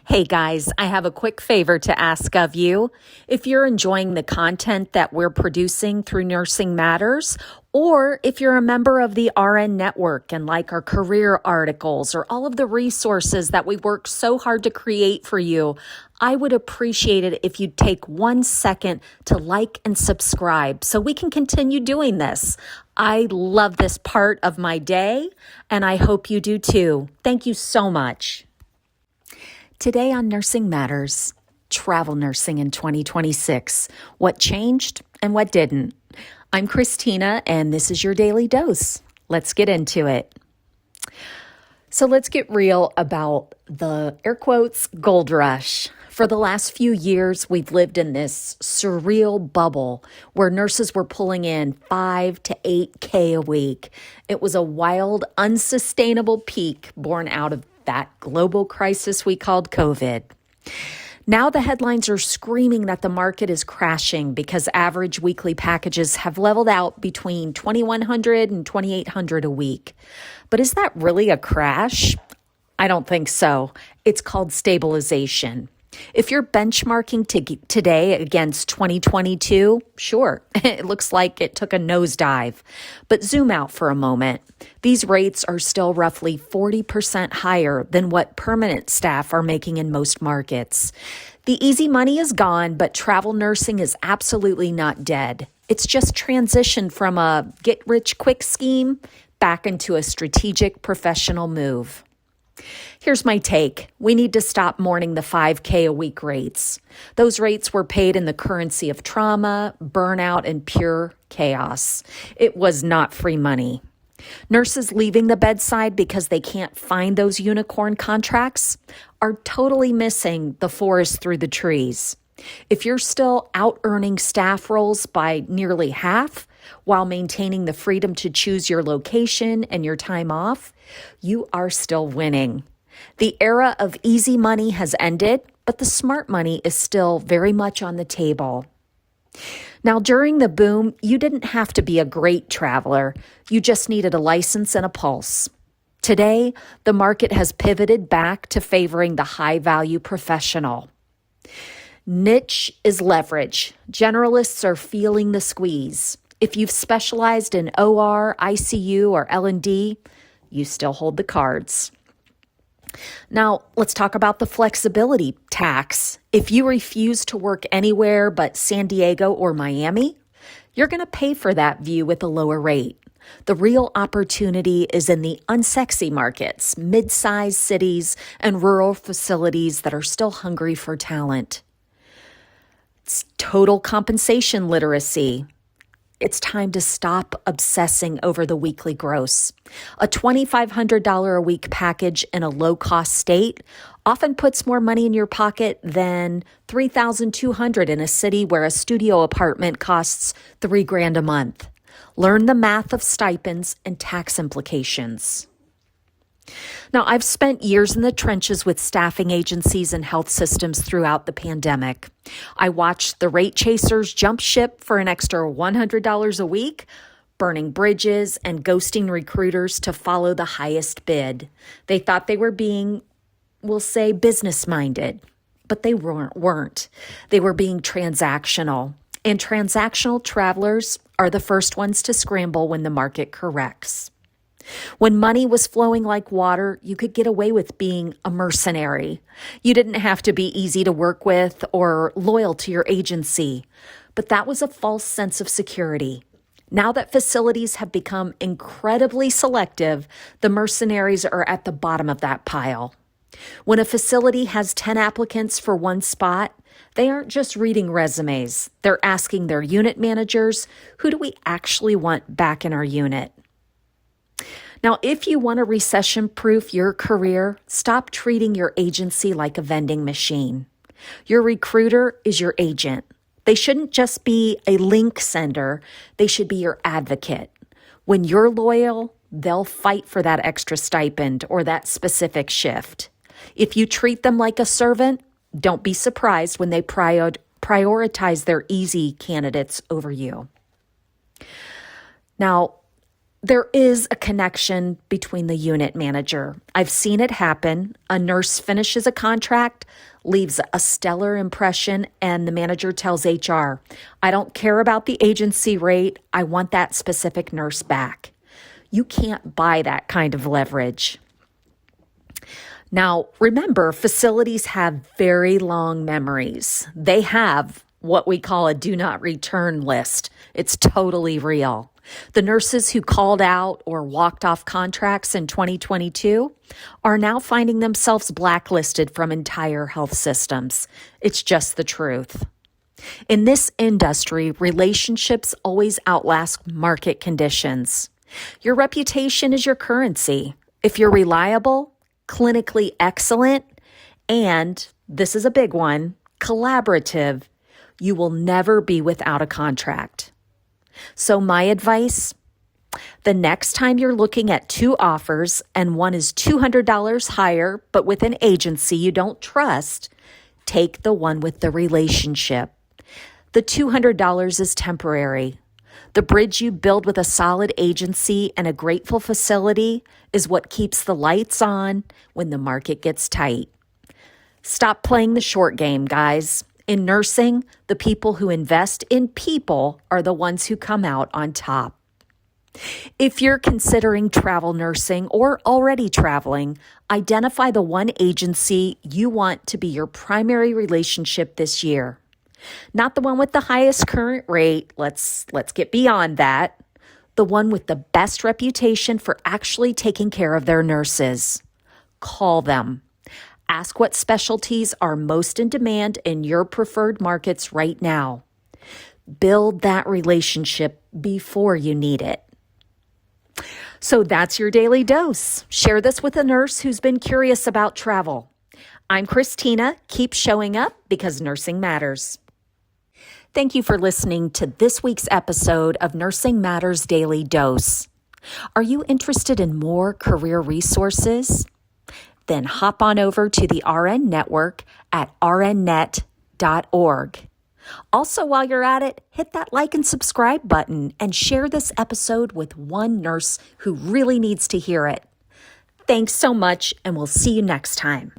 Hey guys, I have a quick favor to ask of you. If you're enjoying the content that we're producing through Nursing Matters, or if you're a member of the RN Network and like our career articles or all of the resources that we work so hard to create for you, I would appreciate it if you'd take 1 second to like and subscribe so we can continue doing this. I love this part of my day, and I hope you do too. Thank you so much. Today on Nursing Matters, travel nursing in 2026, what changed and what didn't. I'm Christina, and this is your daily dose. Let's get into it. So let's get real about the, air quotes, gold rush. For the last few years, we've lived in this surreal bubble where nurses were pulling in 5 to 8K a week. It was a wild, unsustainable peak born out of that global crisis we called COVID. Now the headlines are screaming that the market is crashing because average weekly packages have leveled out between $2,100 and $2,800 a week. But is that really a crash? I don't think so. It's called stabilization. If you're benchmarking today against 2022, sure, it looks like it took a nosedive. But zoom out for a moment. These rates are still roughly 40% higher than what permanent staff are making in most markets. The easy money is gone, but travel nursing is absolutely not dead. It's just transitioned from a get-rich-quick scheme back into a strategic professional move. Here's my take. We need to stop mourning the 5K a week rates. Those rates were paid in the currency of trauma, burnout, and pure chaos. It was not free money. Nurses leaving the bedside because they can't find those unicorn contracts are totally missing the forest through the trees. If you're still out-earning staff roles by nearly half while maintaining the freedom to choose your location and your time off, you are still winning. The era of easy money has ended, but the smart money is still very much on the table. Now, during the boom, you didn't have to be a great traveler. You just needed a license and a pulse. Today, the market has pivoted back to favoring the high-value professional. Niche is leverage. Generalists are feeling the squeeze. If you've specialized in OR, ICU, or L&D, you still hold the cards. Now, let's talk about the flexibility tax. If you refuse to work anywhere but San Diego or Miami, you're going to pay for that view with a lower rate. The real opportunity is in the unsexy markets, mid-sized cities, and rural facilities that are still hungry for talent. It's total compensation literacy. It's time to stop obsessing over the weekly gross. A $2,500 a week package in a low-cost state often puts more money in your pocket than $3,200 in a city where a studio apartment costs $3,000 a month. Learn the math of stipends and tax implications. Now, I've spent years in the trenches with staffing agencies and health systems throughout the pandemic. I watched the rate chasers jump ship for an extra $100 a week, burning bridges and ghosting recruiters to follow the highest bid. They thought they were being, we'll say, business-minded, but they weren't. They were being transactional. And transactional travelers are the first ones to scramble when the market corrects. When money was flowing like water, you could get away with being a mercenary. You didn't have to be easy to work with or loyal to your agency, but that was a false sense of security. Now that facilities have become incredibly selective, the mercenaries are at the bottom of that pile. When a facility has 10 applicants for one spot, they aren't just reading resumes. They're asking their unit managers, who do we actually want back in our unit? Now, if you want to recession-proof your career, stop treating your agency like a vending machine. Your recruiter is your agent. They shouldn't just be a link sender. They should be your advocate. When you're loyal, they'll fight for that extra stipend or that specific shift. If you treat them like a servant, don't be surprised when they prioritize their easy candidates over you. Now, There is a connection between the unit manager. I've seen it happen. A nurse finishes a contract, leaves a stellar impression, and the manager tells HR, I don't care about the agency rate. I want that specific nurse back. You can't buy that kind of leverage. Now, remember, facilities have very long memories. They have what we call a do not return list. It's totally real. The nurses who called out or walked off contracts in 2022 are now finding themselves blacklisted from entire health systems. It's just the truth. In this industry, relationships always outlast market conditions. Your reputation is your currency. If you're reliable, clinically excellent, and, this is a big one, collaborative, you will never be without a contract. So my advice, the next time you're looking at two offers and one is $200 higher, but with an agency you don't trust, take the one with the relationship. The $200 is temporary. The bridge you build with a solid agency and a grateful facility is what keeps the lights on when the market gets tight. Stop playing the short game, guys. In nursing, the people who invest in people are the ones who come out on top. If you're considering travel nursing or already traveling, identify the one agency you want to be your primary relationship this year. Not the one with the highest current rate. Let's get beyond that. The one with the best reputation for actually taking care of their nurses. Call them. Ask what specialties are most in demand in your preferred markets right now. Build that relationship before you need it. So that's your daily dose. Share this with a nurse who's been curious about travel. I'm Christina. Keep showing up because nursing matters. Thank you for listening to this week's episode of Nursing Matters Daily Dose. Are you interested in more career resources? Then hop on over to the RN Network at rnnet.org. Also, while you're at it, hit that like and subscribe button and share this episode with one nurse who really needs to hear it. Thanks so much, and we'll see you next time.